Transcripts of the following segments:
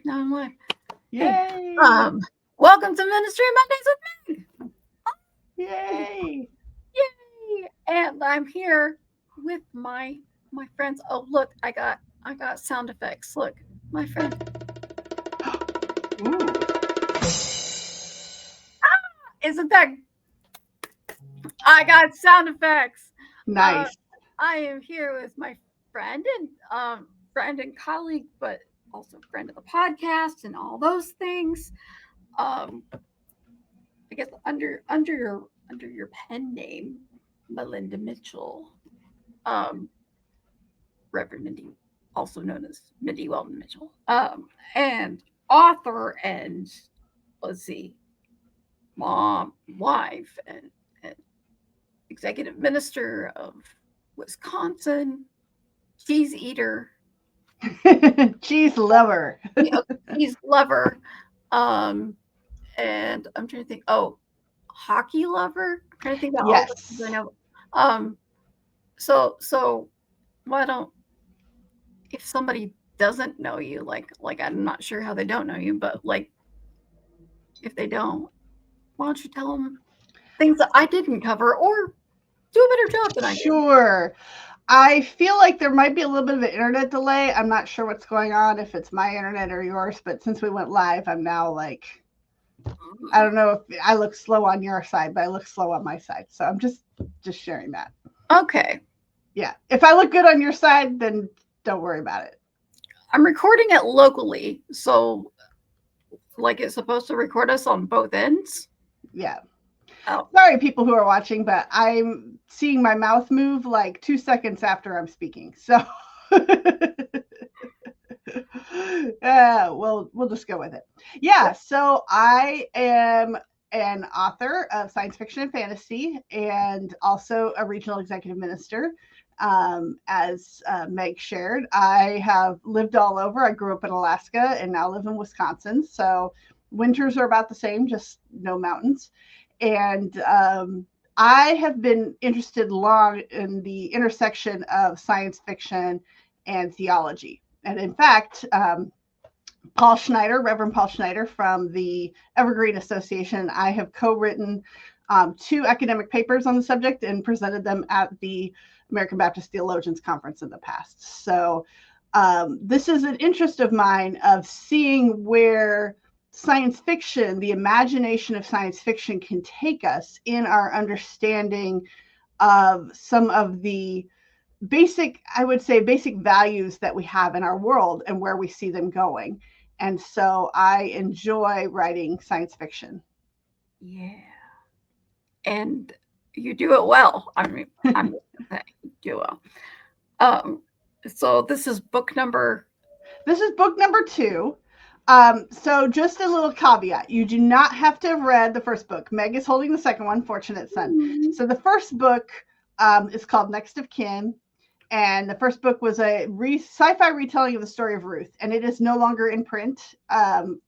Now I'm live. Yay! Welcome to Ministry Mondays with me. Yay! Yay! And I'm here with my friends. Oh, look, I got sound effects. Look, my friend. Ooh. Isn't that? I got sound effects. Nice. I am here with my friend and colleague, but also friend of the podcast and all those things. I guess under your pen name, Melinda Mitchell, Reverend Mindi, also known as Mindi Welton-Mitchell, and author and let's see, mom, wife, and executive minister of Wisconsin, cheese eater, Cheese lover. cheese lover, and I'm trying to think. Oh, hockey lover. I'm trying to think about all the things I Yes. know. So why don't, if somebody doesn't know you, like I'm not sure how they don't know you, but like if they don't, why don't you tell them things that I didn't cover or do a better job than I do? Sure. I feel like there might be a little bit of an internet delay. I'm not sure what's going on, if it's my internet or yours, but since we went live, I'm now like, I don't know if I look slow on your side, but I look slow on my side. So I'm just sharing that. Okay. Yeah. If I look good on your side, then don't worry about it. I'm recording it locally, so like it's supposed to record us on both ends. Yeah. Oh. Sorry, people who are watching, but I'm seeing my mouth move like 2 seconds after I'm speaking. So we'll just go with it. Yeah. So I am an author of science fiction and fantasy, and also a regional executive minister. As Meg shared, I have lived all over. I grew up in Alaska and now live in Wisconsin. So winters are about the same, just no mountains. And I have been interested long in the intersection of science fiction and theology. And in fact, Paul Schneider, Reverend Paul Schneider from the Evergreen Association, I have co-written 2 academic papers on the subject and presented them at the American Baptist Theologians Conference in the past. So this is an interest of mine, of seeing where science fiction, the imagination of science fiction, can take us in our understanding of some of the basic values that we have in our world and where we see them going. And so I enjoy writing science fiction. Yeah. And you do it well. I mean, I'm just gonna say you do well. So this is book number. This is book number 2. So just a little caveat: you do not have to have read the first book. Meg is holding the second one, Fortunate Son. Mm-hmm. So the first book is called Next of Kin. And the first book was a sci-fi retelling of the story of Ruth, and it is no longer in print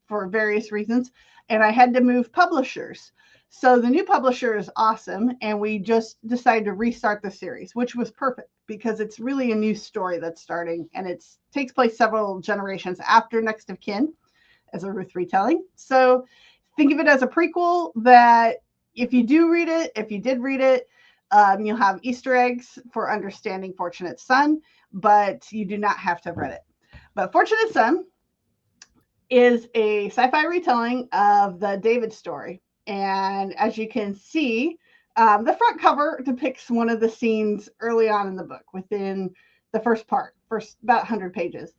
for various reasons. And I had to move publishers. So the new publisher is awesome, and we just decided to restart the series, which was perfect because it's really a new story that's starting, and it takes place several generations after Next of Kin as a Ruth retelling. So think of it as a prequel that if you did read it, you'll have Easter eggs for understanding Fortunate Son, but you do not have to have read it. But Fortunate Son is a sci-fi retelling of the David story. And as you can see, the front cover depicts one of the scenes early on in the book, within the first about 100 pages.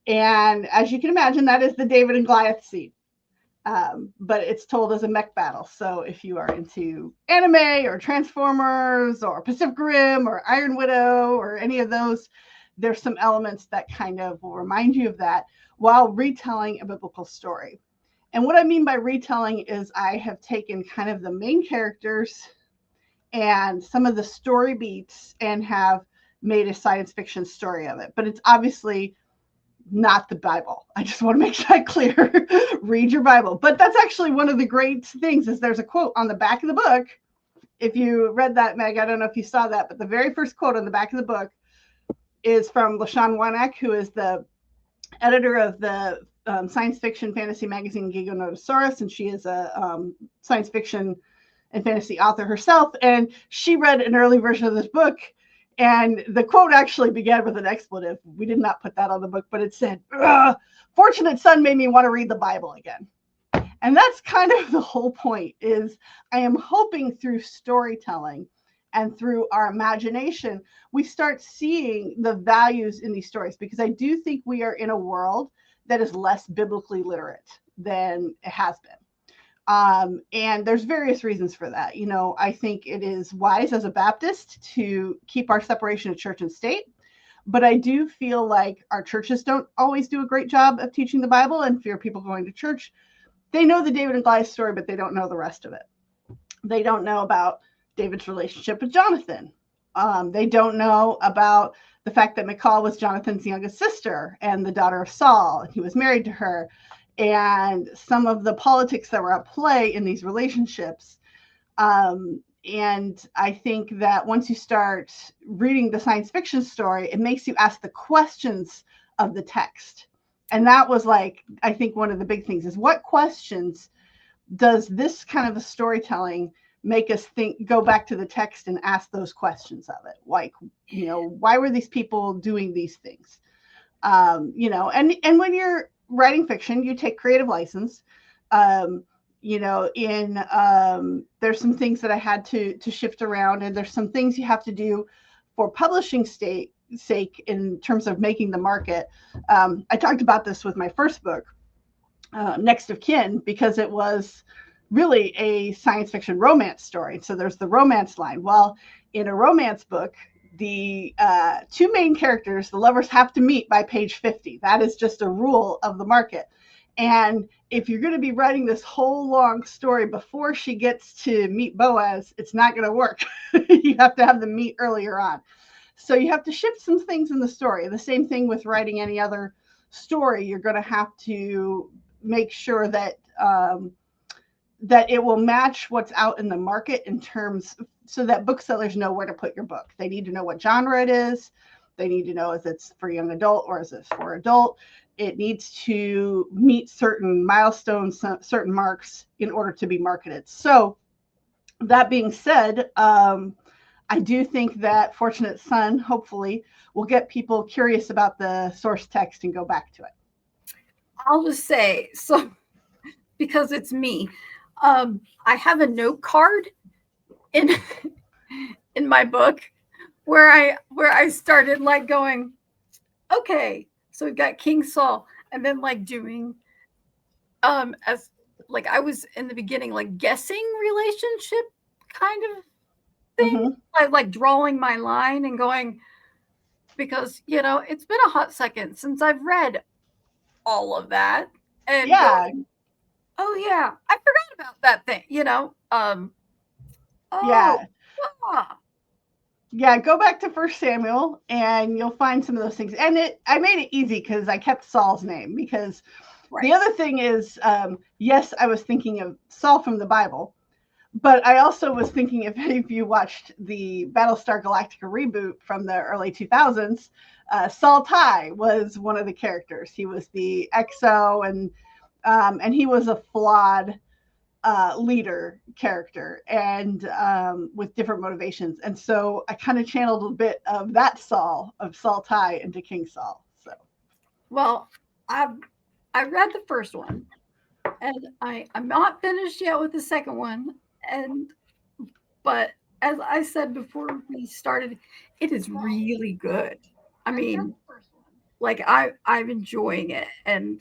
And as you can imagine, that is the David and Goliath scene. But it's told as a mech battle. So if you are into anime or Transformers or Pacific Rim or Iron Widow or any of those, there's some elements that kind of will remind you of that while retelling a biblical story. And what I mean by retelling is I have taken kind of the main characters and some of the story beats and have made a science fiction story of it. But it's obviously not the Bible. I just want to make that clear. Read your Bible. But that's actually one of the great things, is there's a quote on the back of the book. If you read that, Meg, I don't know if you saw that, but the very first quote on the back of the book is from LaShawn Warnock, who is the editor of the science fiction fantasy magazine Gigo Notosaurus, and she is a science fiction and fantasy author herself. And she read an early version of this book, and the quote actually began with an expletive. We did not put that on the book, but it said, "Fortunate Son made me want to read the Bible again." And that's kind of the whole point, is I am hoping through storytelling and through our imagination, we start seeing the values in these stories, because I do think we are in a world that is less biblically literate than it has been. And there's various reasons for that. I think it is wise as a Baptist to keep our separation of church and state. But I do feel like our churches don't always do a great job of teaching the Bible, and fewer people going to church. They know the David and Goliath story, but they don't know the rest of it. They don't know about David's relationship with Jonathan. They don't know about the fact that Michal was Jonathan's youngest sister and the daughter of Saul, and he was married to her, and some of the politics that were at play in these relationships. And I think that once you start reading the science fiction story, it makes you ask the questions of the text. And that was like, I think one of the big things is, what questions does this kind of a storytelling make us go back to the text and ask those questions of it? Like, why were these people doing these things? And when you're writing fiction, you take creative license. There's some things that I had to shift around, and there's some things you have to do for publishing sake in terms of making the market. I talked about this with my first book, Next of Kin, because it was really a science fiction romance story. So there's the romance line. Well, in a romance book, the two main characters, the lovers, have to meet by page 50. That is just a rule of the market. And if you're going to be writing this whole long story before she gets to meet Boaz, it's not going to work. You have to have them meet earlier on. So you have to shift some things in the story. The same thing with writing any other story. You're going to have to make sure that that it will match what's out in the market, in terms, so that booksellers know where to put your book. They need to know what genre it is. They need to know if it's for young adult or is it for adult. It needs to meet certain milestones, certain marks, in order to be marketed. So that being said, I do think that Fortunate Son, hopefully, will get people curious about the source text and go back to it. I'll just say, so because it's me, I have a note card in my book where I started like going, okay, so we've got King Saul, and then like doing as like I was in the beginning like guessing relationship kind of thing, like drawing my line and going, because it's been a hot second since I've read all of that, and going, oh yeah, I forgot about that thing, go back to First Samuel and you'll find some of those things. And I made it easy because I kept Saul's name, because the other thing is, yes, I was thinking of Saul from the Bible, but I also was thinking, if any of you watched the Battlestar Galactica reboot from the early 2000s, Saul Tigh was one of the characters. He was the XO, and he was a flawed leader character, and with different motivations. And so I kind of channeled a bit of that Saul, of Saul Tigh, into King Saul. So, well, I read the first one, and I'm not finished yet with the second one. But as I said before we started, it is really good. I mean, like I'm enjoying it, and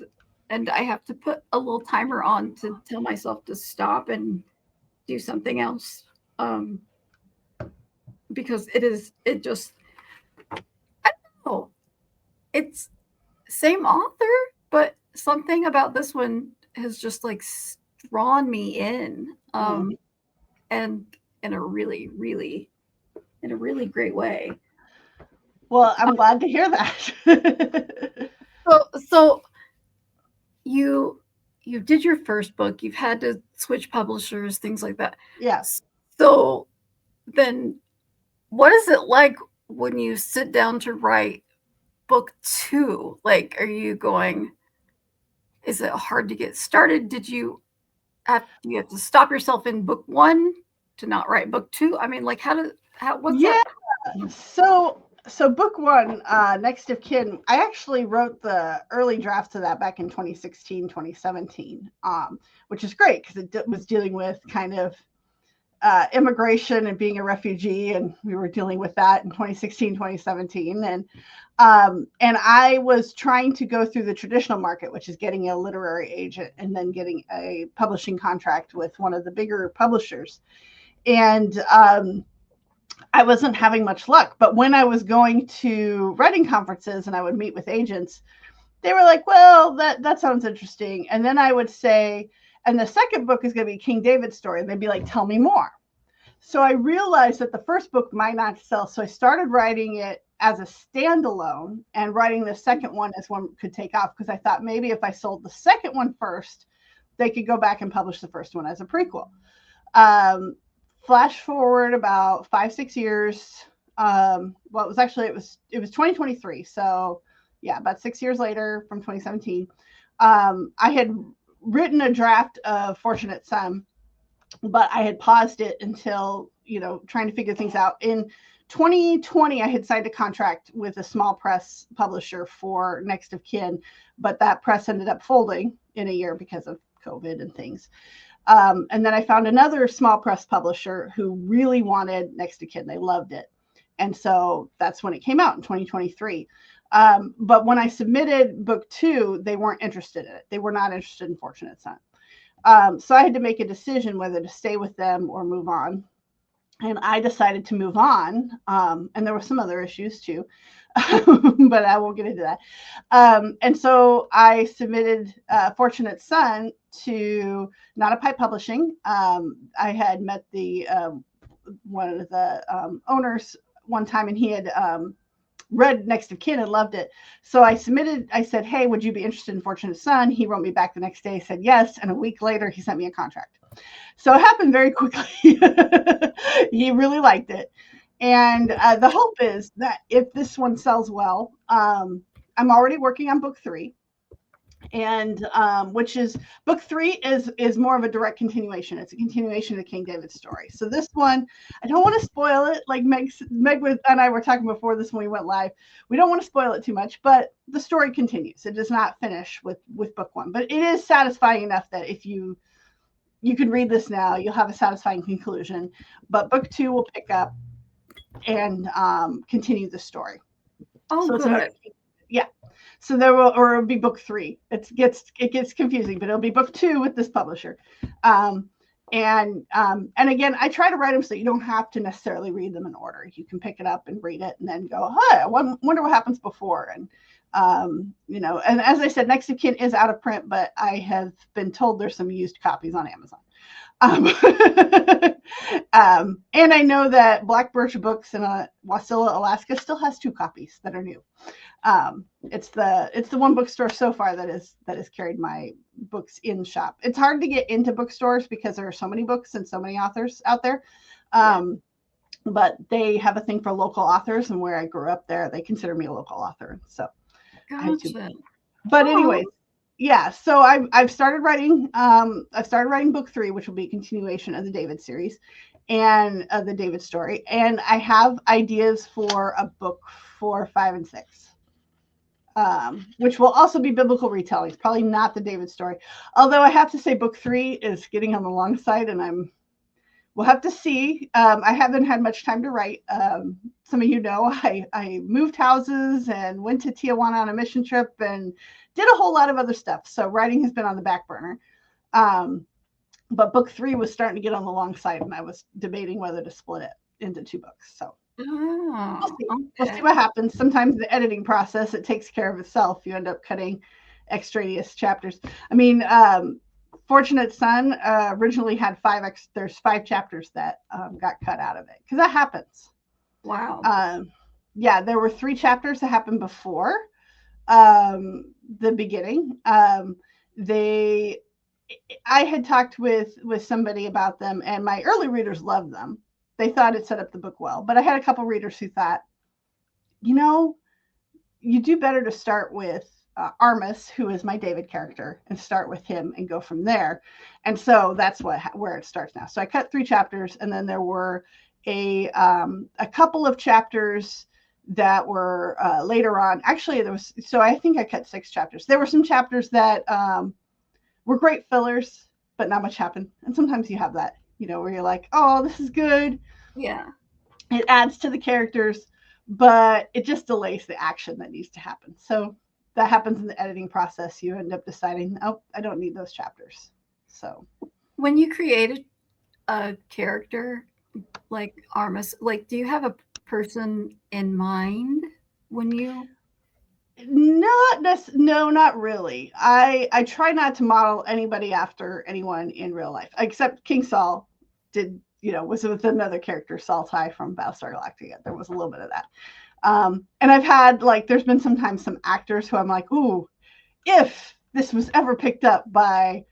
I have to put a little timer on to tell myself to stop and do something else, because it just, I don't know, it's same author, but something about this one has just like drawn me in, and in a really, really, in a really great way. Well, I'm glad to hear that. So you did your first book, you've had to switch publishers, things like that. Yes. So then what is it like when you sit down to write book 2? Like, are you going, Is it hard to get started? Do you have to stop yourself in book one to not write book two? I mean, like, what's Yeah. that? So book one, Next of Kin, I actually wrote the early drafts of that back in 2016, 2017, which is great because it was dealing with kind of immigration and being a refugee, and we were dealing with that in 2016, 2017. And I was trying to go through the traditional market, which is getting a literary agent and then getting a publishing contract with one of the bigger publishers. And I wasn't having much luck. But when I was going to writing conferences and I would meet with agents, they were like, well, that sounds interesting. And then I would say, and the second book is going to be King David's story. And they'd be like, tell me more. So I realized that the first book might not sell. So I started writing it as a standalone and writing the second one as one could take off, because I thought maybe if I sold the second one first, they could go back and publish the first one as a prequel. Flash forward about 5-6 years. Well, it was 2023. So yeah, about 6 years later from 2017, I had written a draft of Fortunate Son, but I had paused it until, trying to figure things out. In 2020, I had signed a contract with a small press publisher for Next of Kin, but that press ended up folding in a year because of COVID and things. And then I found another small press publisher who really wanted Next of Kin. They loved it. And so that's when it came out in 2023. But when I submitted book two, they weren't interested in it. They were not interested in Fortunate Son. So I had to make a decision whether to stay with them or move on. And I decided to move on. And there were some other issues too, but I won't get into that. And so I submitted Fortunate Son to Not a Pipe Publishing. I had met one of the owners one time, and he had read Next of Kin and loved it. So I said, hey, would you be interested in Fortunate Son? He wrote me back the next day, said yes. And a week later, he sent me a contract. So it happened very quickly. He really liked it. And the hope is that if this one sells well, I'm already working on book three. And which is book three is more of a direct continuation. It's a continuation of the King David story. So this one, I don't want to spoil it. Like Meg and I were talking before this when we went live. We don't want to spoil it too much, but the story continues. It does not finish with book one, but it is satisfying enough that if you can read this now, you'll have a satisfying conclusion. But book two will pick up and continue the story. Oh, so good. Yeah. So there will, or it'll be book three. It gets confusing, but it'll be book two with this publisher. And again, I try to write them so you don't have to necessarily read them in order. You can pick it up and read it and then go, hi, I wonder what happens before. And, and as I said, Next of Kin is out of print, but I have been told there's some used copies on Amazon. And I know that Black Birch Books in Wasilla, Alaska still has 2 copies that are new. It's the one bookstore so far that has carried my books in shop. It's hard to get into bookstores because there are so many books and so many authors out there. But they have a thing for local authors, and where I grew up there, they consider me a local author. So, gotcha. But anyways, yeah. So I've started writing. I've started writing book 3, which will be a continuation of the David series and the David story. And I have ideas for a book 4, 5, and 6. Which will also be biblical retellings, probably not the David story. Although I have to say book 3 is getting on the long side, and we'll have to see. I haven't had much time to write. Some of you know I moved houses and went to Tijuana on a mission trip and did a whole lot of other stuff. So writing has been on the back burner. But book 3 was starting to get on the long side, and I was debating whether to split it into 2 books. So we'll see what happens. Sometimes the editing process, it takes care of itself. You end up cutting extraneous chapters. I mean, Fortunate Son originally had 5 there's 5 chapters that got cut out of it, because that happens. Wow. Yeah, there were 3 chapters that happened before the beginning. I had talked with somebody about them, and my early readers loved them. They thought it set up the book well, but I had a couple readers who thought, you do better to start with Armus, who is my David character, and start with him and go from there. And so that's where it starts now. So I cut 3 chapters, and then there were a couple of chapters that were later on. Actually, so I think I cut 6 chapters. There were some chapters that were great fillers, but not much happened. And sometimes you have that, where you're like, oh, this is good. Yeah. It adds to the characters, but it just delays the action that needs to happen. So that happens in the editing process. You end up deciding, oh, I don't need those chapters. So when you create a character like Armus, like, do you have a person in mind when you? No, not really. I try not to model anybody after anyone in real life, except King Saul did, was with another character, Saul Ty from Battlestar Galactica. There was a little bit of that. And I've had, there's been sometimes some actors who I'm like, ooh, if this was ever picked up by,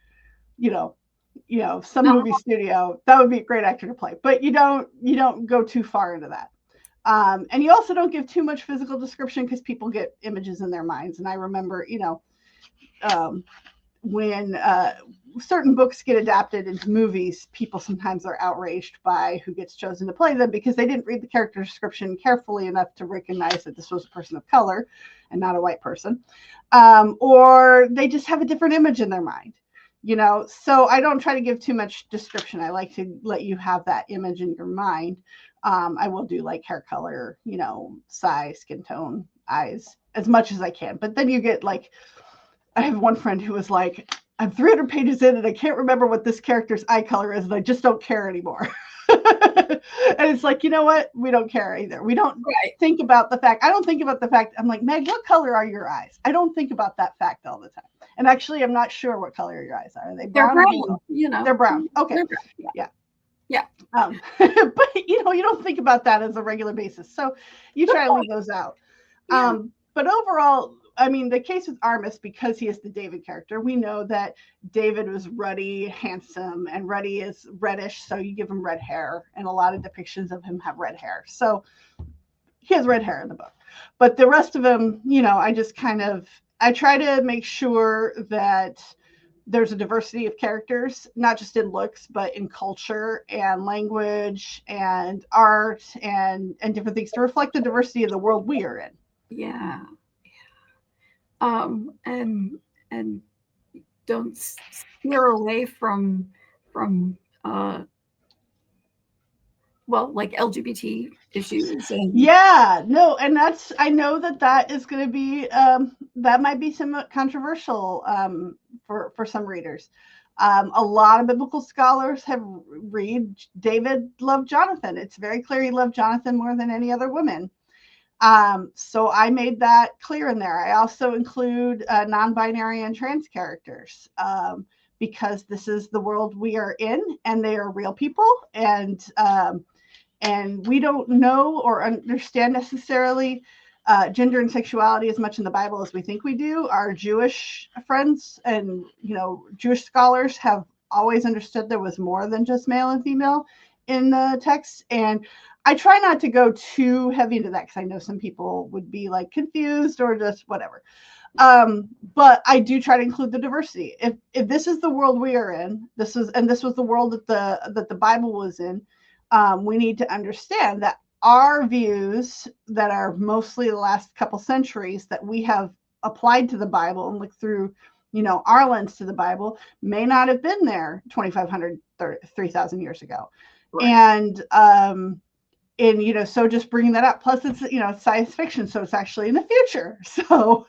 some movie studio, that would be a great actor to play. But you don't go too far into that. And you also don't give too much physical description because people get images in their minds. And I remember, when certain books get adapted into movies, people sometimes are outraged by who gets chosen to play them because they didn't read the character description carefully enough to recognize that this was a person of color and not a white person. Or they just have a different image in their mind. So I don't try to give too much description. I like to let you have that image in your mind. I will do hair color, size, skin tone, eyes, as much as I can. But then you get I have one friend who was like, I'm 300 pages in and I can't remember what this character's eye color is, and I just don't care anymore. And it's like, you know what? We don't care either. We don't think about the fact. I don't think about the fact. I'm like, Meg, what color are your eyes? I don't think about that fact all the time. And actually, I'm not sure what color your eyes are. Are they brown? They're brown. They're brown. Okay. They're brown. Yeah. But you don't think about that as a regular basis. So you try to leave those out. Yeah. But overall, I mean, the case with Armus, because he is the David character, we know that David was ruddy, handsome, and ruddy is reddish. So you give him red hair, and a lot of depictions of him have red hair. So he has red hair in the book. But the rest of him, I try to make sure that there's a diversity of characters, not just in looks, but in culture and language and art and different things to reflect the diversity of the world we are in. Yeah. And don't steer away from LGBT issues. And I know that is going to be that might be somewhat controversial for some readers. A lot of biblical scholars have read David loved Jonathan. It's very clear he loved Jonathan more than any other woman. So I made that clear in there. I also include non-binary and trans characters because this is the world we are in, and they are real people, and we don't know or understand necessarily gender and sexuality as much in the Bible as we think we do. Our Jewish friends and Jewish scholars have always understood there was more than just male and female in the text, and I try not to go too heavy into that because I know some people would be confused or just whatever. But I do try to include the diversity. If this is the world we are in, this was the world that the Bible was in, we need to understand that our views that are mostly the last couple centuries that we have applied to the Bible and look through, our lens to the Bible may not have been there 2,500, 3,000 years ago. Right. And so just bringing that up. Plus, it's science fiction, so it's actually in the future. So,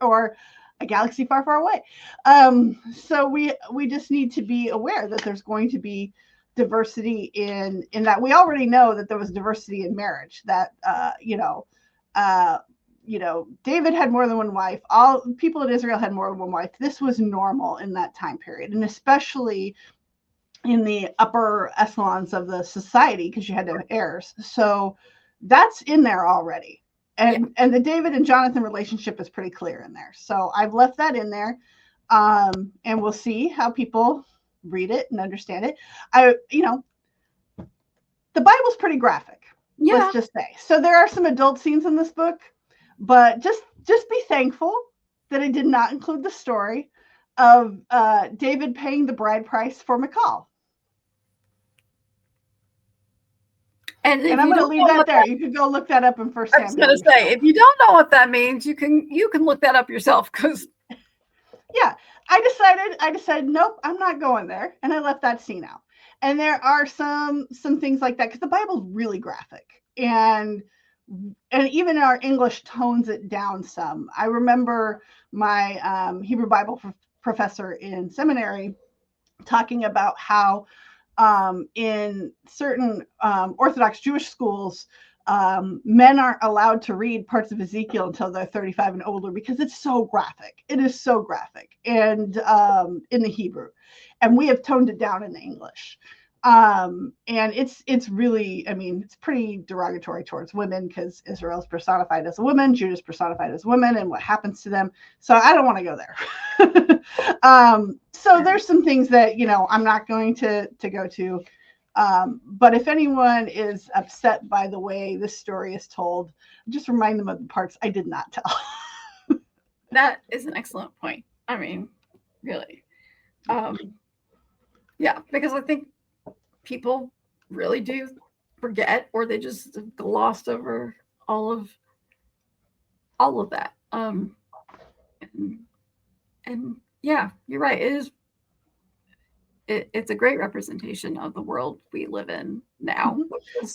or a galaxy far, far away. So we just need to be aware that there's going to be diversity in that. We already know that there was diversity in marriage. That David had more than one wife. All people in Israel had more than one wife. This was normal in that time period, and especially in the upper echelons of the society, because you had to have heirs. So that's in there already. And the David and Jonathan relationship is pretty clear in there. So I've left that in there. And we'll see how people read it and understand it. The Bible's pretty graphic. Yeah. Let's just say. So there are some adult scenes in this book, but just be thankful that it did not include the story of David paying the bride price for Michal. And I'm going to leave that there. You can go look that up in First Samuel. I was going to say, if you don't know what that means, you can look that up yourself. Because yeah, I decided, nope, I'm not going there, and I left that scene out. And there are some things like that because the Bible's really graphic, and even our English tones it down some. I remember my Hebrew Bible professor in seminary talking about how in certain Orthodox Jewish schools, men aren't allowed to read parts of Ezekiel until they're 35 and older because it's so graphic. It is so graphic, and in the Hebrew, and we have toned it down in the English. And it's really, I mean, it's pretty derogatory towards women because Israel is personified as a woman, Judah is personified as women, and what happens to them. So I don't want to go there. So there's some things that, you know, I'm not going to go to. But if anyone is upset by the way this story is told, just remind them of the parts I did not tell. That is an excellent point. I mean, really. Yeah, because I think people really do forget, or they just glossed over all of that. And yeah, you're right. It's a great representation of the world we live in now. Mm-hmm.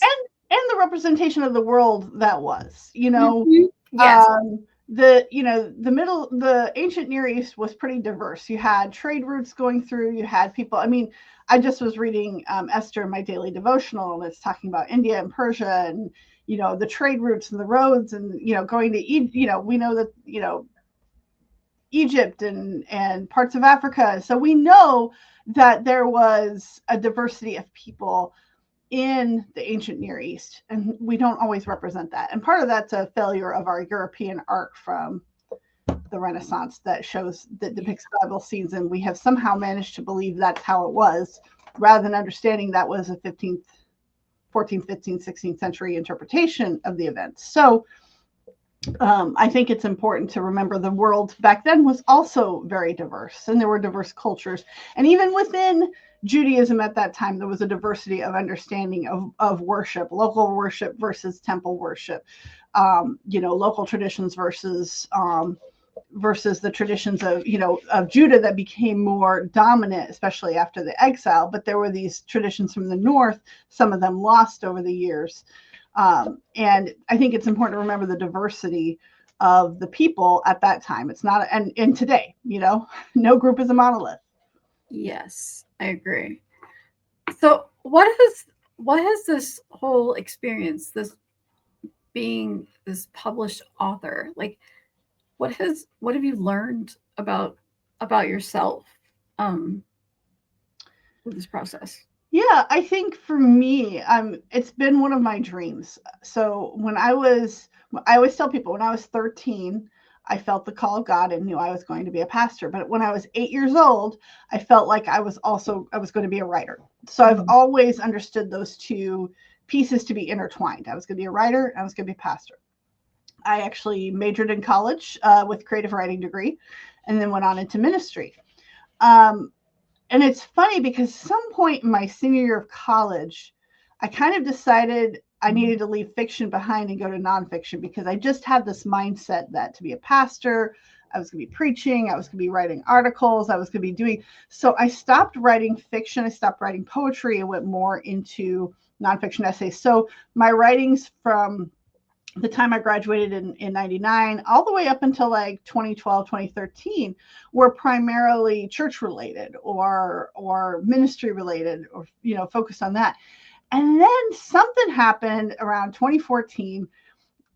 And the representation of the world that was, you know, yes. The ancient Near East was pretty diverse. You had trade routes going through, you had people. I mean, I just was reading Esther in my daily devotional, and it's talking about India and Persia, and, you know, the trade routes and the roads, and, you know, going to, you know, we know that, you know, Egypt and parts of Africa. So we know that there was a diversity of people in the ancient Near East, and we don't always represent that. And part of that's a failure of our European art from the Renaissance that depicts Bible scenes, and we have somehow managed to believe that's how it was, rather than understanding that was a 15th, 14th, 15th, 16th century interpretation of the events. So I think it's important to remember the world back then was also very diverse, and there were diverse cultures. And even within Judaism at that time, there was a diversity of understanding of worship, local worship versus temple worship, you know, local traditions versus the traditions of, you know, of Judah that became more dominant, especially after the exile. But there were these traditions from the north, some of them lost over the years. And I think it's important to remember the diversity of the people at that time. It's not, and today, you know, no group is a monolith. Yes, I agree. So what has this whole experience, this being this published author, like, what have you learned about yourself with this process? Yeah, I think for me, it's been one of my dreams. So I always tell people when I was 13, I felt the call of God and knew I was going to be a pastor. But when I was 8 years old, I felt like I was going to be a writer. So I've always understood those two pieces to be intertwined. I was going to be a writer, and I was going to be a pastor. I actually majored in college with creative writing degree, and then went on into ministry. And it's funny because some point in my senior year of college, I kind of decided I needed to leave fiction behind and go to nonfiction, because I just had this mindset that to be a pastor, I was going to be preaching, I was going to be writing articles, I was going to be doing. So I stopped writing fiction, I stopped writing poetry, and went more into nonfiction essays. So my writings from the time I graduated in 99, all the way up until like 2012, 2013, were primarily church related or ministry related, or, you know, focused on that. And then something happened around 2014.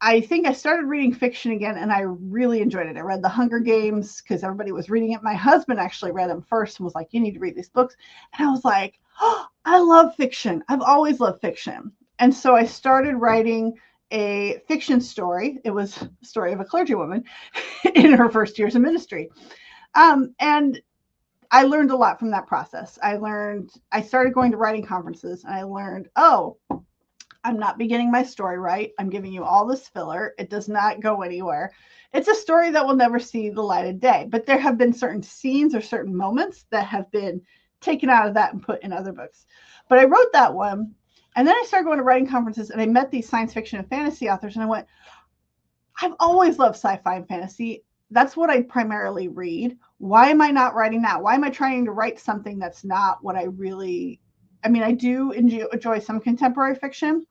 I think I started reading fiction again, and I really enjoyed it. I read The Hunger Games because everybody was reading it. My husband actually read them first and was like, "You need to read these books." And I was like, "Oh, I love fiction. I've always loved fiction." And so I started writing a fiction story. It was the story of a clergywoman in her first years of ministry. And I learned a lot from that process. I started going to writing conferences, and I learned, I'm not beginning my story right. I'm giving you all this filler. It does not go anywhere. It's a story that will never see the light of day, but there have been certain scenes or certain moments that have been taken out of that and put in other books. But I wrote that one, and then I started going to writing conferences, and I met these science fiction and fantasy authors, and I went, I've always loved sci-fi and fantasy. That's what I primarily read. Why am I not writing that? Why am I trying to write something that's not what I really, I mean, I do enjoy some contemporary fiction.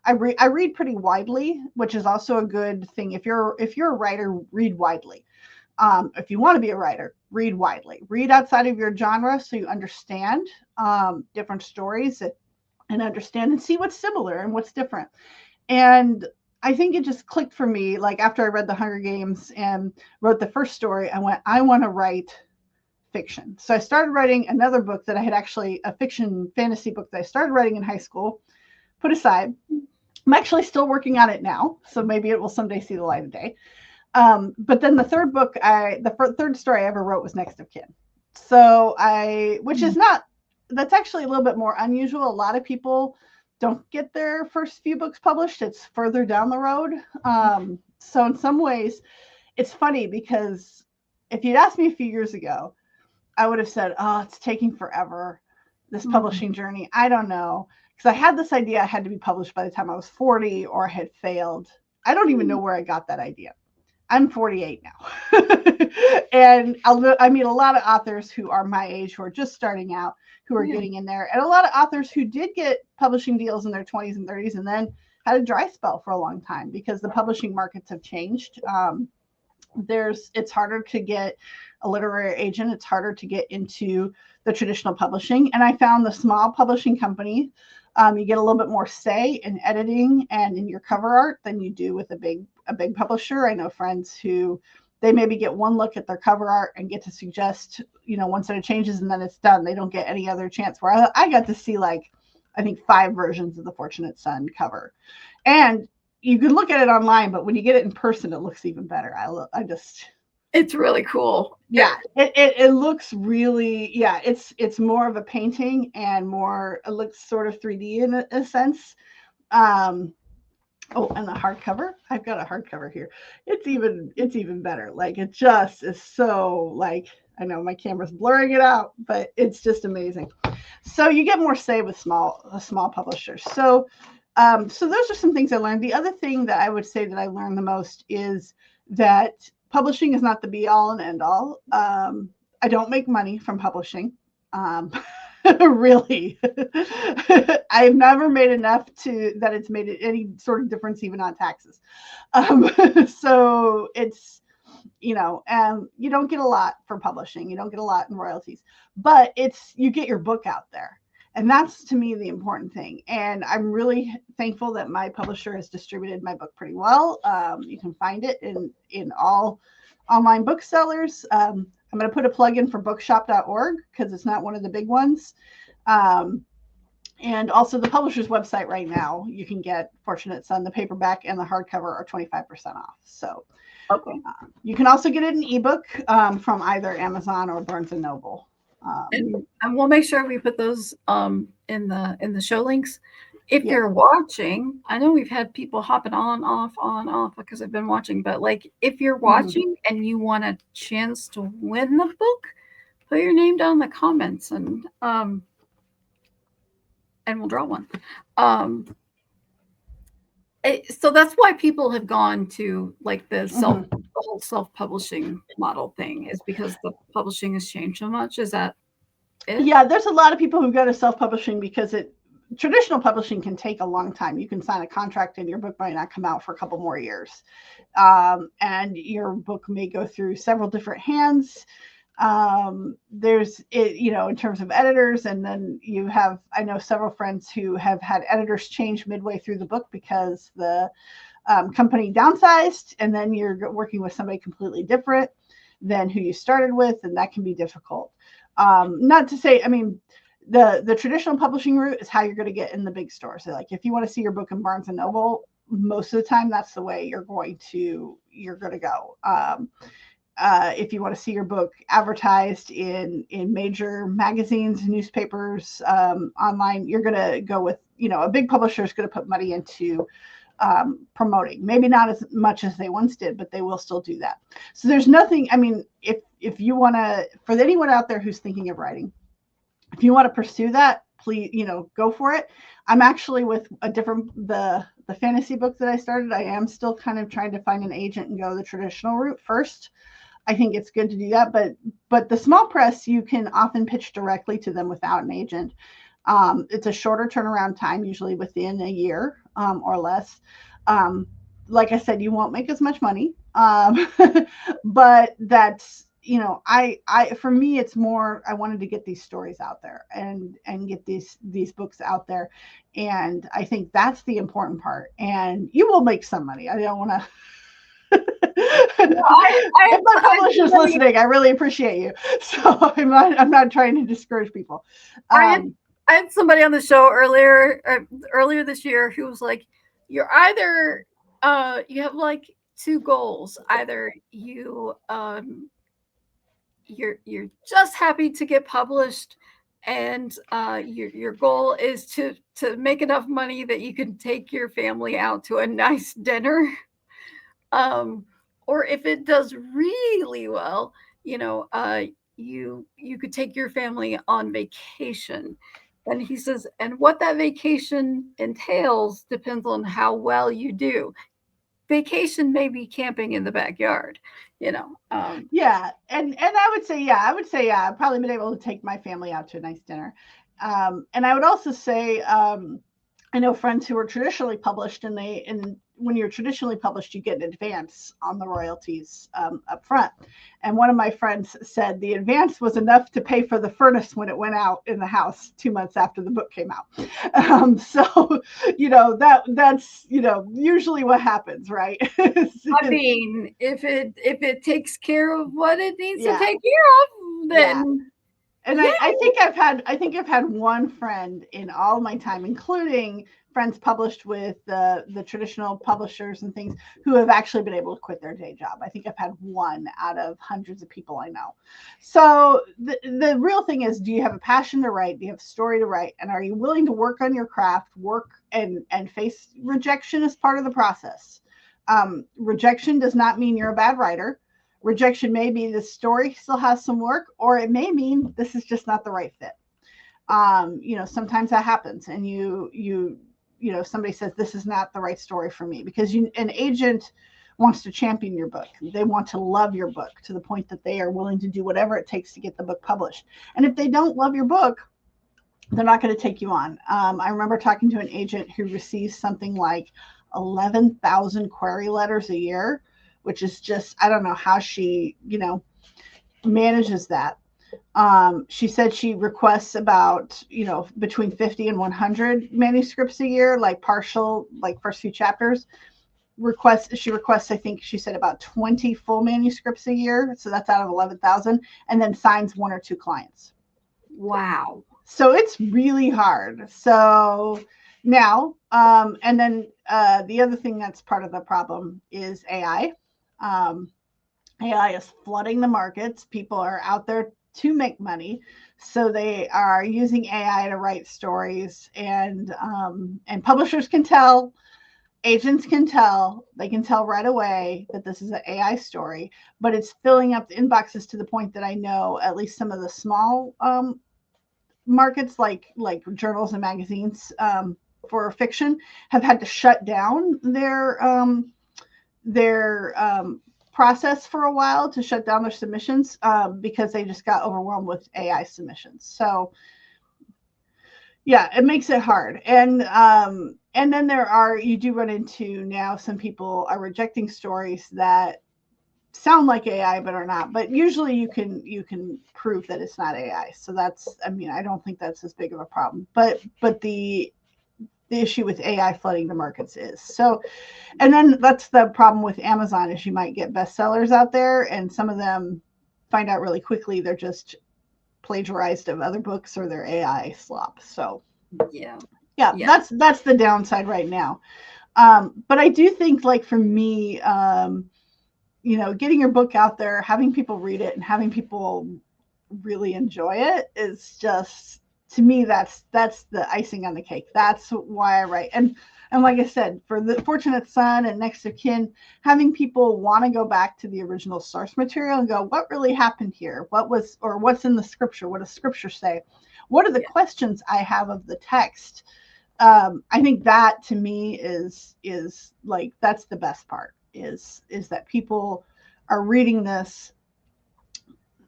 I read pretty widely, which is also a good thing. If you're a writer, read widely. If you want to be a writer, read widely. Read outside of your genre so you understand different stories and understand and see what's similar and what's different. And I think it just clicked for me. Like after I read The Hunger Games and wrote the first story, I went, I want to write fiction. So I started writing another book that I had actually, a fiction fantasy book that I started writing in high school, put aside. I'm actually still working on it now, so maybe it will someday see the light of day. But then the third book, third story I ever wrote was Next of Kin. So which is not, that's actually a little bit more unusual. A lot of people don't get their first few books published. It's further down the road. So in some ways, it's funny because if you'd asked me a few years ago, I would have said, oh, it's taking forever, this publishing journey. I don't know. Because I had this idea I had to be published by the time I was 40 or I had failed. I don't even know where I got that idea. I'm 48 now. And I meet a lot of authors who are my age, who are just starting out, who are getting in there. And a lot of authors who did get publishing deals in their 20s and 30s and then had a dry spell for a long time because the publishing markets have changed. It's harder to get a literary agent. It's harder to get into the traditional publishing. And I found the small publishing company, you get a little bit more say in editing and in your cover art than you do with a big publisher. I know friends who they maybe get one look at their cover art and get to suggest, one set of changes and then it's done. They don't get any other chance. Where I got to see I think 5 versions of the Fortunate Son cover. And you can look at it online, but when you get it in person, it looks even better. It's really cool. Yeah, it looks really, it's more of a painting and it looks sort of 3D in a sense. And the hardcover, I've got a hardcover here. It's even better. It just is so I know my camera's blurring it out, but it's just amazing. So you get more say with small publishers. So those are some things I learned. The other thing that I would say that I learned the most is that publishing is not the be all and end all. I don't make money from publishing. Really. I've never made enough that it's made any sort of difference even on taxes. So it's, you don't get a lot for publishing. You don't get a lot in royalties, but you get your book out there. And that's, to me, the important thing. And I'm really thankful that my publisher has distributed my book pretty well. You can find it in all online booksellers. I'm going to put a plug in for bookshop.org because it's not one of the big ones. And also the publisher's website right now, you can get Fortunate Son, the paperback and the hardcover are 25% off. So okay. You can also get it in ebook from either Amazon or Barnes & Noble. And we'll make sure we put those in the show links. If you're watching, I know we've had people hopping on, off because I've been watching, but if you're watching and you want a chance to win the book, put your name down in the comments and we'll draw one. So that's why people have gone to the whole self-publishing model thing is because the publishing has changed so much. Is that it? Yeah, there's a lot of people who go to self-publishing because traditional publishing can take a long time. You can sign a contract and your book might not come out for a couple more years. And your book may go through several different hands. There's in terms of editors, and then I know several friends who have had editors change midway through the book because the company downsized, and then you're working with somebody completely different than who you started with, and that can be difficult. Not to say, the traditional publishing route is how you're going to get in the big stores. So if you want to see your book in Barnes & Noble, most of the time that's the way you're going to go. If you want to see your book advertised in major magazines, newspapers, online, you're going to go with a big publisher is going to put money into promoting. Maybe not as much as they once did, but they will still do that. So there's nothing. I mean, if you want to, for anyone out there who's thinking of writing, if you want to pursue that, please, go for it. I'm actually with a different the fantasy book that I started. I am still kind of trying to find an agent and go the traditional route first. I think it's good to do that, but the small press, you can often pitch directly to them without an agent. It's a shorter turnaround time, usually within a year or less. Like I said, you won't make as much money, but that's I for me, it's more I wanted to get these stories out there and get these books out there, and I think that's the important part. And you will make some money. I don't want to. If my publisher's listening, I really appreciate you. So I'm not trying to discourage people. I had somebody on the show earlier this year who was like, "You're either you have like two goals. Either you're just happy to get published, and your goal is to make enough money that you can take your family out to a nice dinner." Or if it does really well, you could take your family on vacation. And he says, and what that vacation entails depends on how well you do. Vacation may be camping in the backyard, Yeah, and I would say, I've probably been able to take my family out to a nice dinner. And I would also say, I know friends who were traditionally published, and when you're traditionally published, you get an advance on the royalties up front. And one of my friends said the advance was enough to pay for the furnace when it went out in the house 2 months after the book came out. So, that's usually what happens, right? I mean, if it takes care of what it needs to Yeah. take care of, then. Yeah. And I think I've had one friend in all my time, including friends published with the traditional publishers and things, who have actually been able to quit their day job. I think I've had one out of hundreds of people I know. So the real thing is, do you have a passion to write? Do you have a story to write? And are you willing to work on your craft, work and face rejection as part of the process? Rejection does not mean you're a bad writer. Rejection may be the story still has some work, or it may mean this is just not the right fit. Sometimes that happens, and somebody says this is not the right story for me, because an agent wants to champion your book. They want to love your book to the point that they are willing to do whatever it takes to get the book published. And if they don't love your book, they're not going to take you on. I remember talking to an agent who receives something like 11,000 query letters a year, which is just, I don't know how she, manages that. She said she requests about, between 50 and 100 manuscripts a year, like partial, like first few chapters. She requests, I think she said, about 20 full manuscripts a year. So that's out of 11,000, and then signs 1 or 2 clients. Wow. So it's really hard. So now, and then the other thing that's part of the problem is AI. AI is flooding the markets. People are out there to make money, so they are using AI to write stories, and publishers can tell, agents can tell, they can tell right away that this is an AI story, but it's filling up the inboxes to the point that I know at least some of the small markets, like journals and magazines for fiction, have had to shut down their process for a while, to shut down their submissions because they just got overwhelmed with AI submissions. So yeah, it makes it hard. And then you do run into, now some people are rejecting stories that sound like AI but are not. But usually you can prove that it's not AI. So that's, I don't think that's as big of a problem. But the issue with AI flooding the markets is. So, and then that's the problem with Amazon, is you might get bestsellers out there, and some of them find out really quickly they're just plagiarized of other books, or they're AI slop. So yeah. That's the downside right now. But I do think, like, for me, getting your book out there, having people read it, and having people really enjoy it is just to me, that's the icing on the cake. That's why I write. And like I said, for The Fortunate Son and Next of Kin, having people want to go back to the original source material and go, what really happened here? What's in the scripture? What does scripture say? What are the questions I have of the text? I think that to me is like, that's the best part, is that people are reading this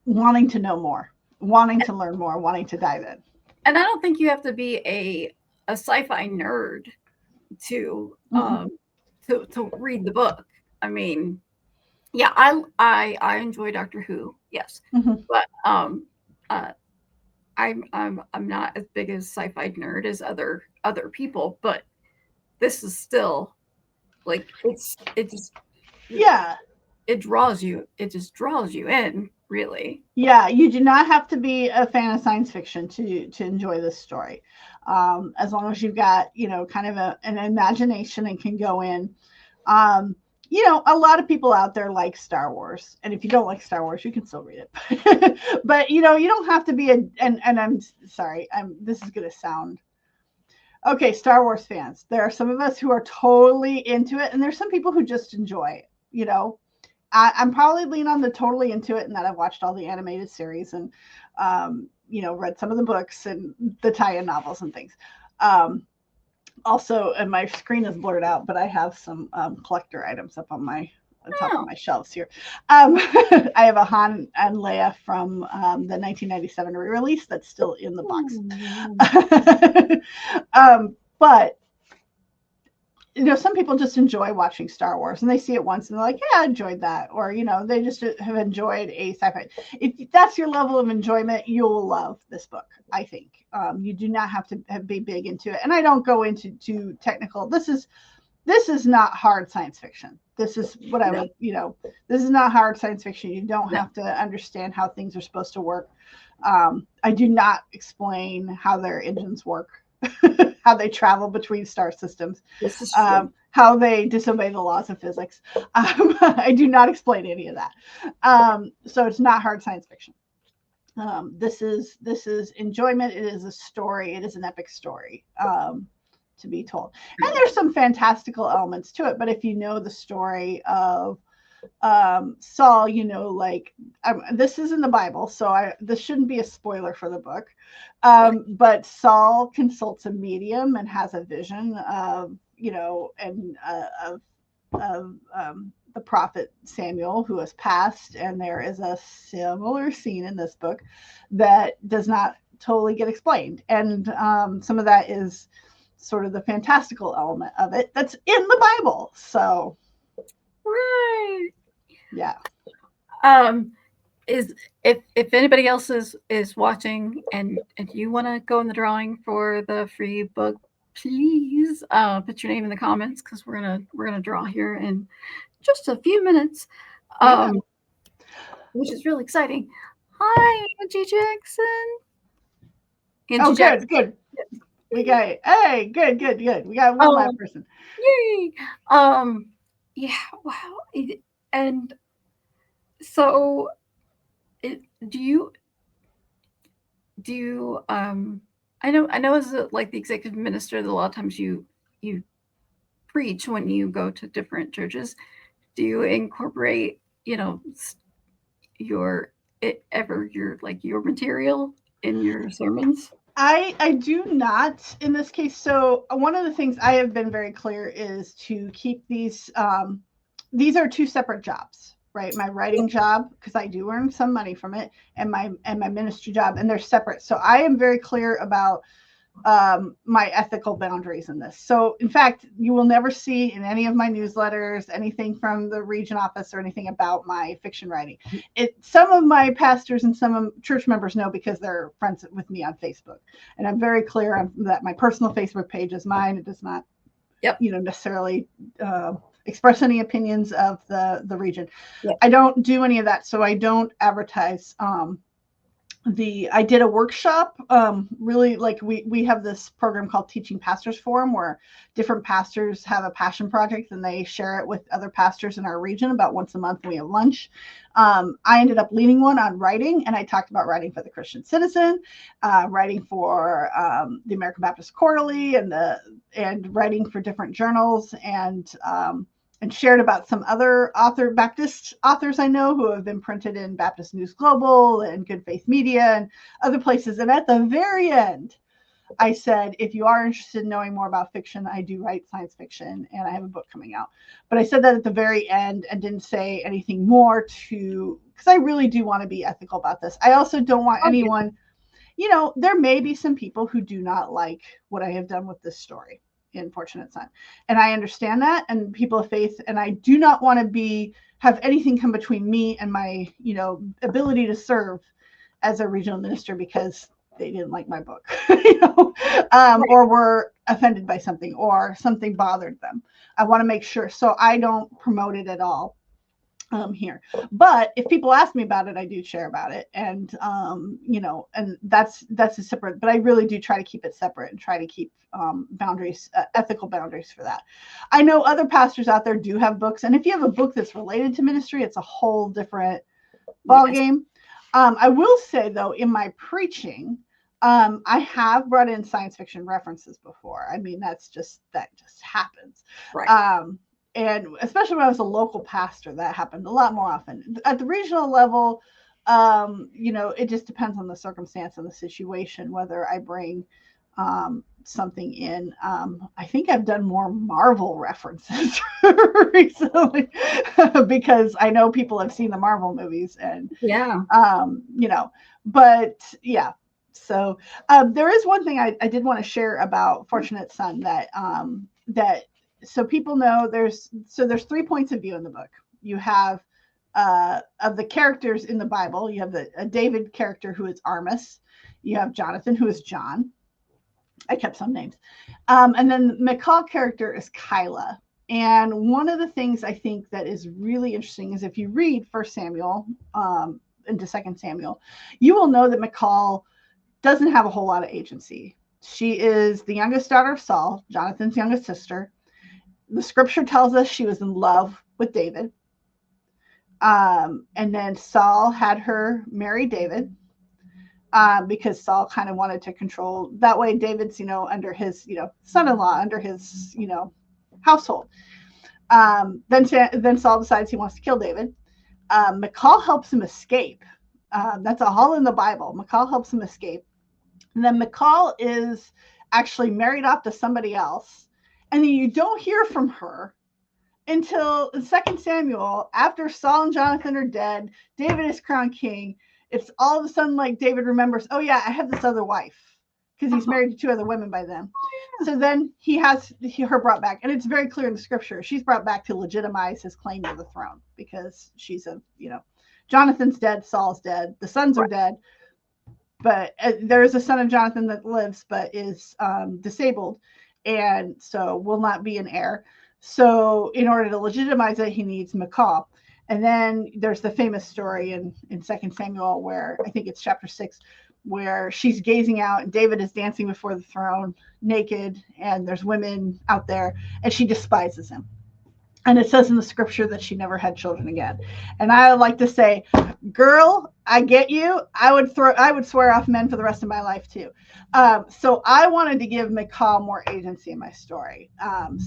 wanting to know more, wanting to learn more, wanting to dive in. And I don't think you have to be a sci-fi nerd to to read the book. I mean, yeah, I enjoy Doctor Who, yes, but I'm not as big as sci-fi nerd as other people, but this is still like it draws you, it just draws you in, really. Yeah, you do not have to be a fan of science fiction to enjoy this story, as long as you've got, kind of an imagination and can go in. A lot of people out there like Star Wars, and if you don't like Star Wars, you can still read it. But you don't have to be and I'm sorry, this is going to sound okay. Star Wars fans, there are some of us who are totally into it, and there's some people who just enjoy it. I'm probably leaning on the totally into it, and that I've watched all the animated series and, read some of the books and the tie-in novels and things. Also, and my screen is blurred out, but I have some collector items up on top of my shelves here. I have a Han and Leia from the 1997 re-release that's still in the box. But some people just enjoy watching Star Wars, and they see it once and they're like, yeah, I enjoyed that. Or, they just have enjoyed a sci-fi. If that's your level of enjoyment, you'll love this book, I think. You do not have to be big into it. And I don't go into too technical. This is not hard science fiction. This is what I would, this is not hard science fiction. You don't have to understand how things are supposed to work. I do not explain how their engines work. How they travel between star systems, how they disobey the laws of physics. I do not explain any of that. So it's not hard science fiction. This is enjoyment. It is a story. It is an epic story to be told. And there's some fantastical elements to it. But if you know the story of Saul, this is in the Bible, so this shouldn't be a spoiler for the book. But Saul consults a medium and has a vision of, the prophet Samuel, who has passed. And there is a similar scene in this book that does not totally get explained. And some of that is sort of the fantastical element of it that's in the Bible. So. Right. Yeah. Is if anybody else is watching and you want to go in the drawing for the free book, please put your name in the comments, because we're gonna draw here in just a few minutes, which is really exciting. Hi, Angie Jackson. Angie Jackson. Good. We got it. Hey, good. We got one live person. Yay. Yeah. Wow. And so, do you I know as like the executive minister that a lot of times you preach when you go to different churches. Do you incorporate your material in your sermons? I do not in this case. So one of the things I have been very clear is to keep these are two separate jobs, right? My writing job, because I do earn some money from it, and my ministry job, and they're separate. So I am very clear about my ethical boundaries in this. So in fact, you will never see in any of my newsletters anything from the region office or anything about my fiction writing. Some of my pastors and some of church members know, because they're friends with me on Facebook, and I'm very clear on that. My personal Facebook page is mine. It does not necessarily express any opinions of the region. I don't do any of that, so I don't advertise I did a workshop. Really, like we have this program called Teaching Pastors Forum, where different pastors have a passion project and they share it with other pastors in our region about once a month. We have lunch. I ended up leading one on writing, and I talked about writing for the Christian Citizen, writing for the American Baptist Quarterly, and writing for different journals, and shared about some other Baptist authors I know who have been printed in Baptist News Global and Good Faith Media and other places. And at the very end, I said, if you are interested in knowing more about fiction, I do write science fiction and I have a book coming out. But I said that at the very end and didn't say anything more because I really do want to be ethical about this. I also don't want anyone, there may be some people who do not like what I have done with this story in Fortunate Son. And I understand that, and people of faith, and I do not want to have anything come between me and my, ability to serve as a regional minister because they didn't like my book, or were offended by something or something bothered them. I want to make sure. So I don't promote it at all here. But if people ask me about it, I do share about it. And, and that's a separate, but I really do try to keep it separate and try to keep boundaries, ethical boundaries for that. I know other pastors out there do have books. And if you have a book that's related to ministry, it's a whole different ballgame. I will say, though, in my preaching, I have brought in science fiction references before. I mean, that just happens. Right. And especially when I was a local pastor, that happened a lot more often. At the regional level, it just depends on the circumstance and the situation, whether I bring something in. I think I've done more Marvel references recently because I know people have seen the Marvel movies and, but yeah. So there is one thing I did want to share about Fortunate Son that so people know there's 3 points of view in the book. You have of the characters in the Bible, you have a David character who is Armis. You have Jonathan, who is John. I kept some names. And then the Michal character is Kyla. And one of the things I think that is really interesting is if you read 1 Samuel into 2 Samuel, you will know that Michal doesn't have a whole lot of agency. She is the youngest daughter of Saul, Jonathan's youngest sister. The scripture tells us she was in love with David. And then Saul had her marry David because Saul kind of wanted to control. That way David's, under his, son-in-law, under his, household. Then Saul decides he wants to kill David. Michal helps him escape. That's all in the Bible. Michal helps him escape. And then Michal is actually married off to somebody else. And then you don't hear from her until in 2 Samuel, after Saul and Jonathan are dead, David is crowned king. It's all of a sudden like David remembers, oh yeah, I have this other wife because he's married to 2 other women by then. So then he has her brought back. And it's very clear in the scripture. She's brought back to legitimize his claim to the throne because she's Jonathan's dead, Saul's dead, the sons are dead. But there is a son of Jonathan that lives but is disabled and so will not be an heir. So in order to legitimize it, he needs Michal. And then there's the famous story in 2 Samuel where I think it's chapter 6, where she's gazing out and David is dancing before the throne naked and there's women out there and she despises him. And it says in the scripture that she never had children again. And I would like to say, girl, I get you. I would swear off men for the rest of my life too. So I wanted to give Michal more agency in my story.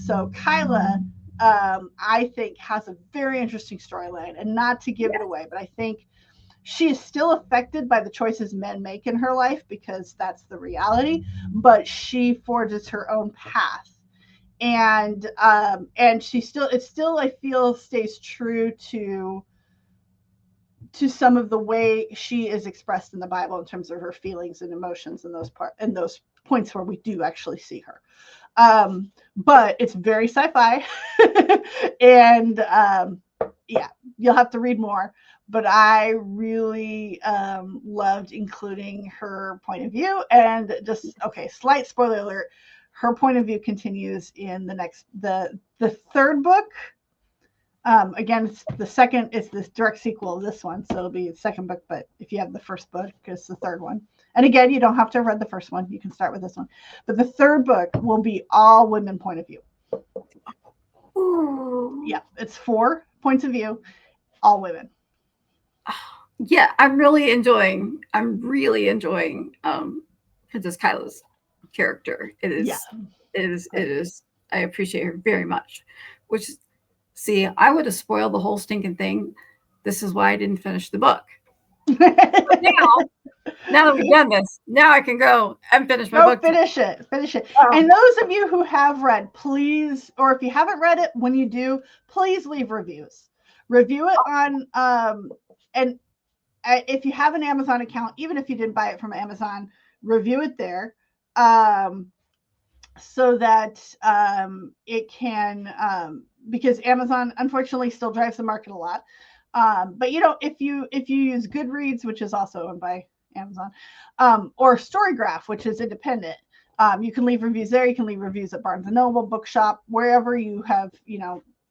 So Kyla, I think, has a very interesting storyline, and not to give it away, but I think she is still affected by the choices men make in her life because that's the reality, but she forges her own path. And she still I feel stays true to some of the way she is expressed in the Bible in terms of her feelings and emotions and those points where we do actually see her. But it's very sci-fi and you'll have to read more, but I really loved including her point of view. And just slight spoiler alert, her point of view continues in the 3rd book. Again, it's the second. It's the direct sequel of this one, so it'll be the second book. But if you have the first book, it's the third one. And again, you don't have to have read the first one. You can start with this one. But the third book will be all women point of view. Ooh. Yeah, it's 4 points of view, all women. Yeah, I'm really enjoying Princess Kyla's character. It is, Yeah. it is. I appreciate her very much. Which, see, I would have spoiled the whole stinking thing. This is why I didn't finish the book. But now that we've done this, now I can go and finish my book. Finish it. Oh. And those of you who have read, please, or if you haven't read it, when you do, please leave reviews. Review it on, and if you have an Amazon account, even if you didn't buy it from Amazon, review it there, so that it can, because Amazon unfortunately still drives the market a lot. But if you use Goodreads, which is also owned by Amazon, or Storygraph, which is independent, you can leave reviews there. You can leave reviews at Barnes & Noble, Bookshop, wherever you have,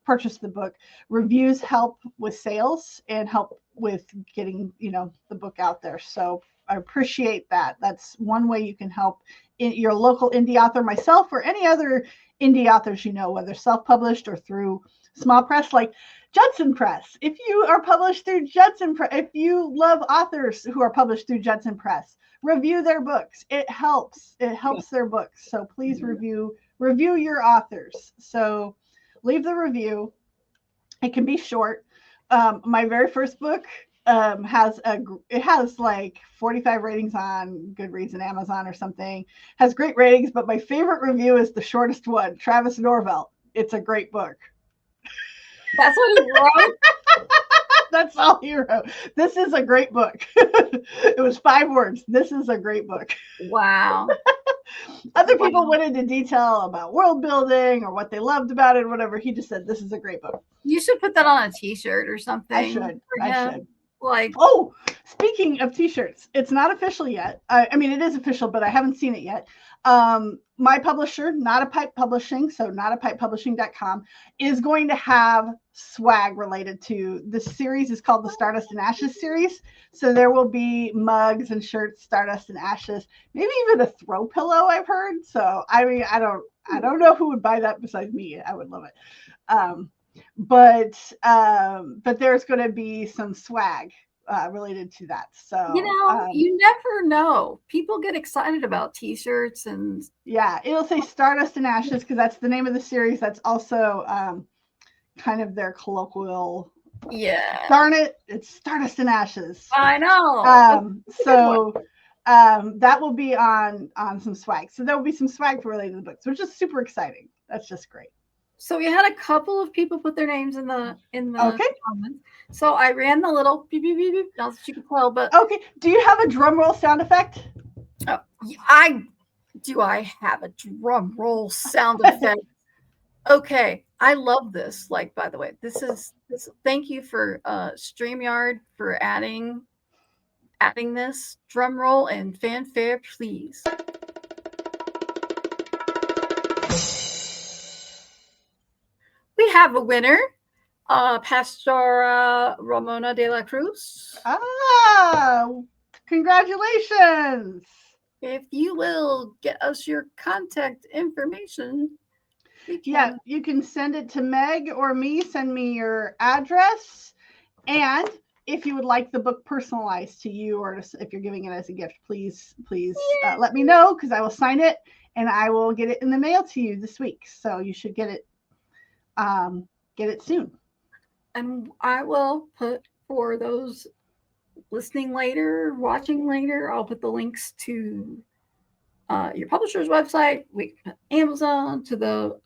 purchased the book. Reviews help with sales and help with getting, the book out there. So I appreciate that. That's one way you can help your local indie author, myself, or any other indie authors, whether self-published or through small press like Judson Press. If you are published through Judson Press, if you love authors who are published through Judson Press, review their books. It helps their books. So please review your authors. So leave the review. It can be short. My very first book has like 45 ratings on Goodreads and Amazon or something. Has great ratings, but my favorite review is the shortest one, Travis Norvelt. It's a great book. That's what he wrote? That's all he wrote. This is a great book. It was 5 words. This is a great book. Wow. Other people went into detail about world building or what they loved about it or whatever. He just said, this is a great book. You should put that on a t-shirt or something. I should. Like, oh, speaking of t-shirts, it's not official yet. I mean, it is official, but I haven't seen it yet. My publisher, Not a Pipe Publishing, so notapipepublishing.com, is going to have swag related to this series. Is called the Stardust and Ashes series. So there will be mugs and shirts, Stardust and Ashes, maybe even a throw pillow, I've heard. So I mean, I don't know who would buy that besides me. I would love it. But there's going to be some swag related to that. So you never know. People get excited about t-shirts and it'll say Stardust and Ashes because that's the name of the series. That's also kind of their colloquial. Yeah. Darn it! It's Stardust and Ashes. I know. So that will be on some swag. So there will be some swag related to the books, which is super exciting. That's just great. So we had a couple of people put their names in the okay. comments. So I ran the little beep beep beep beep. Not that you can tell, but okay. Do you have a drum roll sound effect? Oh, I have a drum roll sound effect. Okay, I love this. Like, by the way, this. Thank you for StreamYard for adding this drum roll and fanfare, please. We have a winner, Pastora Ramona de la Cruz. Congratulations. If you will get us your contact information. Yeah, you can send it to Meg or me. Send me your address. And if you would like the book personalized to you, or if you're giving it as a gift, please let me know, because I will sign it and I will get it in the mail to you this week. So you should get it soon. And I will put, for those listening later, watching later, I'll put the links to your publisher's website, Amazon, to the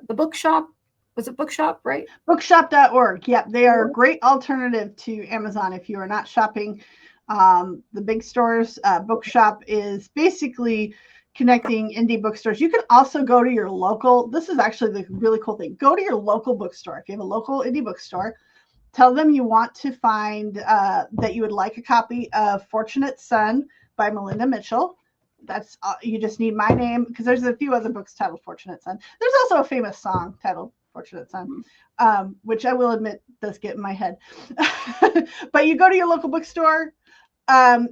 bookshop. Was it Bookshop, right? Bookshop.org. Yep, they are a great alternative to Amazon if you are not shopping the big stores. Bookshop is basically connecting indie bookstores. You can also go to your local. This is actually the really cool thing. Go to your local bookstore. If you have a local indie bookstore, tell them you want to find that you would like a copy of Fortunate Son by Melinda Mitchell. You just need my name, because there's a few other books titled Fortunate Son. There's also a famous song titled Fortunate Son, which I will admit does get in my head. But you go to your local bookstore,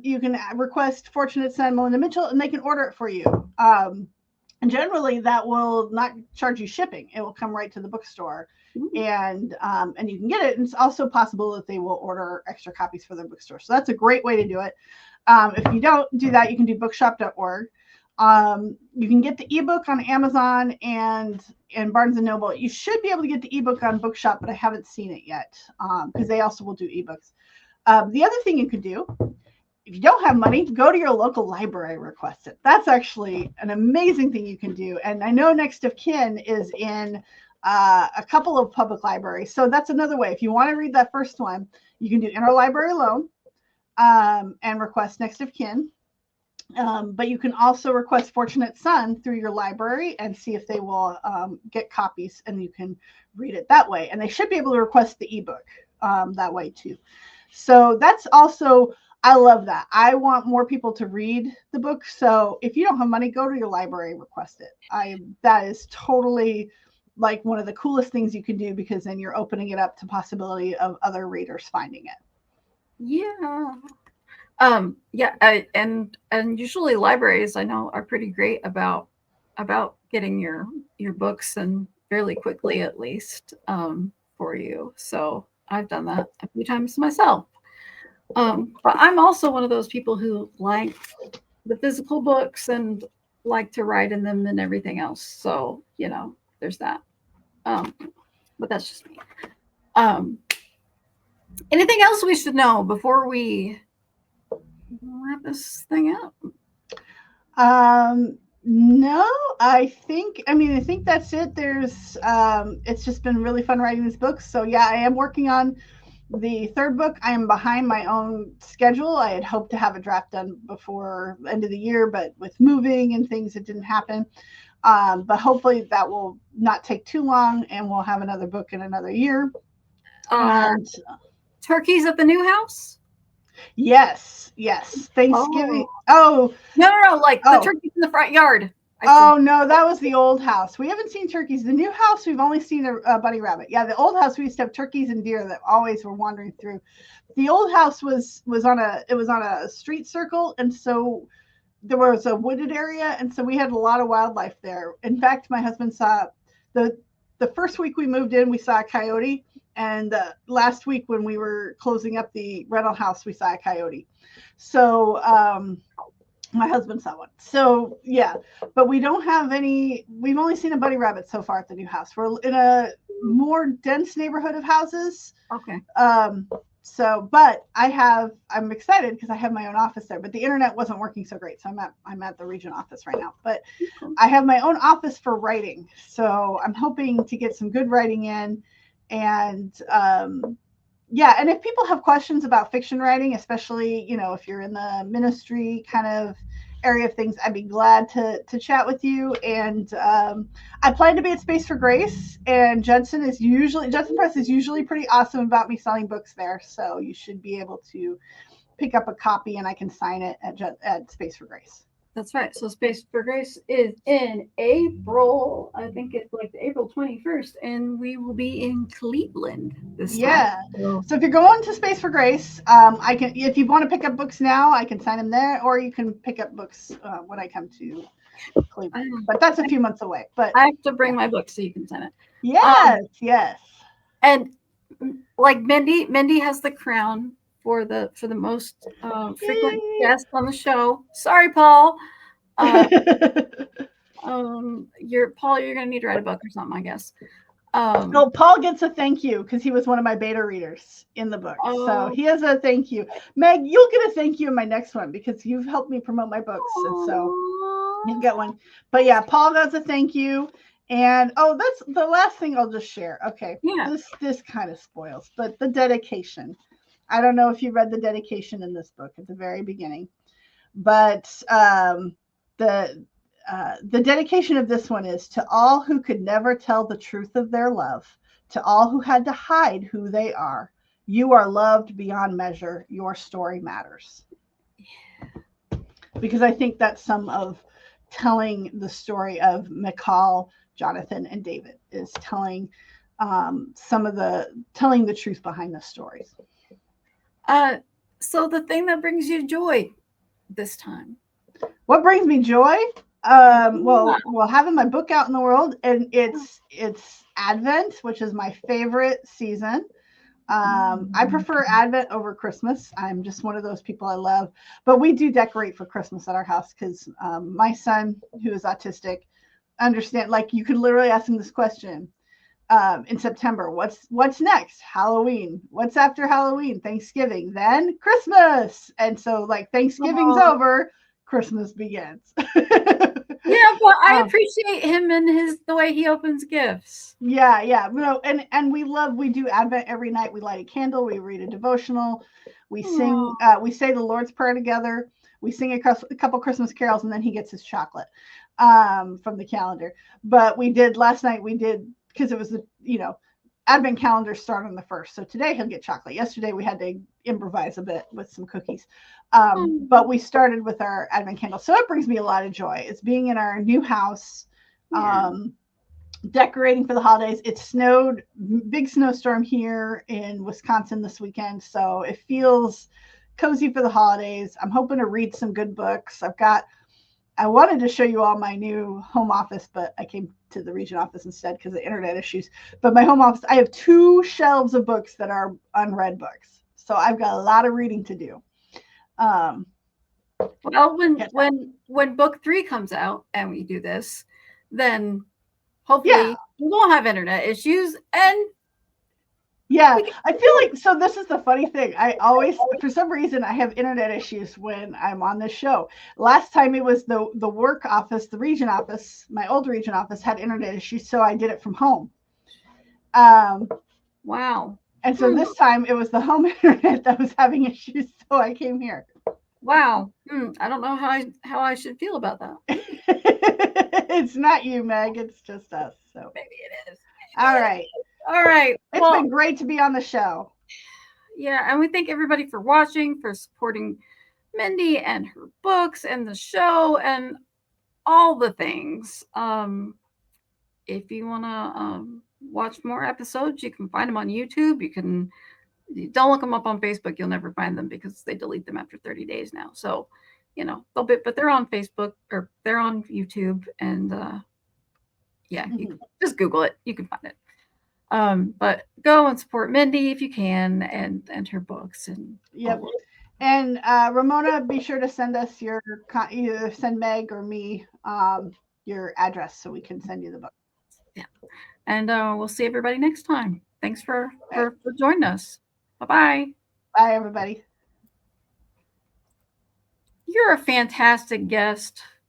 you can request Fortunate Son, Melinda Mitchell, and they can order it for you. And generally, that will not charge you shipping. It will come right to the bookstore, and you can get it. And it's also possible that they will order extra copies for their bookstore. So that's a great way to do it. If you don't do that, you can do bookshop.org. You can get the ebook on Amazon and Barnes and Noble. You should be able to get the ebook on Bookshop, but I haven't seen it yet because they also will do ebooks. The other thing you could do, if you don't have money, go to your local library, request it. That's actually an amazing thing you can do. And I know Next of Kin is in a couple of public libraries. So that's another way. If you want to read that first one, you can do Interlibrary Loan and request Next of Kin. But you can also request Fortunate Son through your library and see if they will get copies, and you can read it that way. And they should be able to request the ebook that way too. So that's also, I love that. I want more people to read the book. So if you don't have money, go to your library and request it. That is totally like one of the coolest things you can do, because then you're opening it up to possibility of other readers finding it. Yeah. And usually libraries, I know, are pretty great about getting your books, and fairly quickly at least, for you. So I've done that a few times myself. But I'm also one of those people who like the physical books and like to write in them and everything else. So, there's that. But that's just me. Anything else we should know before we wrap this thing up? No, I think that's it. There's it's just been really fun writing this book. So yeah, I am working on the third book. I am behind my own schedule. I had hoped to have a draft done before the end of the year, but with moving and things, it didn't happen. But hopefully that will not take too long, and we'll have another book in another year. And turkeys at the new house? Yes. Thanksgiving. Oh. No, like the turkeys in the front yard. No, that was the old house. We haven't seen turkeys. The new house, we've only seen a bunny rabbit. Yeah, the old house, we used to have turkeys and deer that always were wandering through. The old house was on a street circle, and so there was a wooded area, and so we had a lot of wildlife there. In fact, my husband saw the first week we moved in, we saw a coyote, and last week when we were closing up the rental house, we saw a coyote. So my husband saw one. So yeah, but we don't have any. We've only seen a bunny rabbit so far at the new house. We're in a more dense neighborhood of houses. Okay. So, but I'm excited because I have my own office there, but the internet wasn't working so great. So I'm at the region office right now, but I have my own office for writing. So I'm hoping to get some good writing in, and yeah. And if people have questions about fiction writing, especially, if you're in the ministry kind of area of things, I'd be glad to chat with you. And I plan to be at Space for Grace, and Judson Press is usually pretty awesome about me selling books there. So you should be able to pick up a copy, and I can sign it at Space for Grace. That's right. So Space for Grace is in April. I think it's like April 21st, and we will be in Cleveland this time. So if you're going to Space for Grace, I can. If you want to pick up books now, I can sign them there, or you can pick up books when I come to Cleveland. But that's a few months away. But I have to bring my book so you can sign it. Yes. And like Mindi has the crown for the most frequent guest on the show. Sorry, Paul. You're gonna need to write a book or something, I guess. No, Paul gets a thank you because he was one of my beta readers in the book. So he has a thank you. Meg, you'll get a thank you in my next one because you've helped me promote my books. And so you'll get one. But yeah, Paul does a thank you. And that's the last thing I'll just share. Okay. Yeah. This kind of spoils, but the dedication. I don't know if you read the dedication in this book at the very beginning, but the dedication of this one is to all who could never tell the truth of their love, to all who had to hide who they are. You are loved beyond measure. Your story matters. Because I think that's some of telling the story of McCall, Jonathan and David, is telling telling the truth behind the stories. So the thing that brings you joy this time. What brings me joy? Yeah. Well, having my book out in the world, and it's Advent, which is my favorite season. I prefer Advent over Christmas. I'm just one of those people I love. But we do decorate for Christmas at our house because my son, who is autistic, understand. Like you could literally ask him this question in September. What's next? Halloween. What's after Halloween? Thanksgiving. Then Christmas. And so like Thanksgiving's Oh. over, Christmas begins. Yeah, but I appreciate him and the way he opens gifts. Yeah. No, and we do Advent every night. We light a candle, we read a devotional, we sing, we say the Lord's Prayer together, we sing a couple Christmas carols, and then he gets his chocolate from the calendar. But we did last night, because it was Advent calendar start on the 1st. So today he'll get chocolate. Yesterday we had to improvise a bit with some cookies. But we started with our Advent candle. So it brings me a lot of joy. It's being in our new house, decorating for the holidays. It snowed, big snowstorm here in Wisconsin this weekend. So it feels cozy for the holidays. I'm hoping to read some good books. I wanted to show you all my new home office, but I came to the region office instead because of internet issues. But my home office, I have 2 shelves of books that are unread books. So I've got a lot of reading to do. Well, when book 3 comes out and we do this, then hopefully we won't have internet issues. And I feel like, so this is the funny thing. I always, for some reason, I have internet issues when I'm on this show. Last time it was the work office, the region office, my old region office had internet issues, so I did it from home. Wow. And so this time it was the home internet that was having issues, so I came here. Wow. I don't know how I should feel about that. It's not you, Meg. It's just us. So maybe it is. All right. It's been great to be on the show. Yeah, and we thank everybody for watching, for supporting Mindi and her books and the show and all the things. If you want to watch more episodes, you can find them on YouTube. Don't look them up on Facebook. You'll never find them because they delete them after 30 days now. So, but they're on Facebook or they're on YouTube, and you can just Google it. You can find it. But go and support Mindi if you can, and her books. And And Ramona, be sure to send us either send Meg or me your address so we can send you the book. Yeah, and we'll see everybody next time. Thanks for joining us. Bye-bye. Bye, everybody. You're a fantastic guest.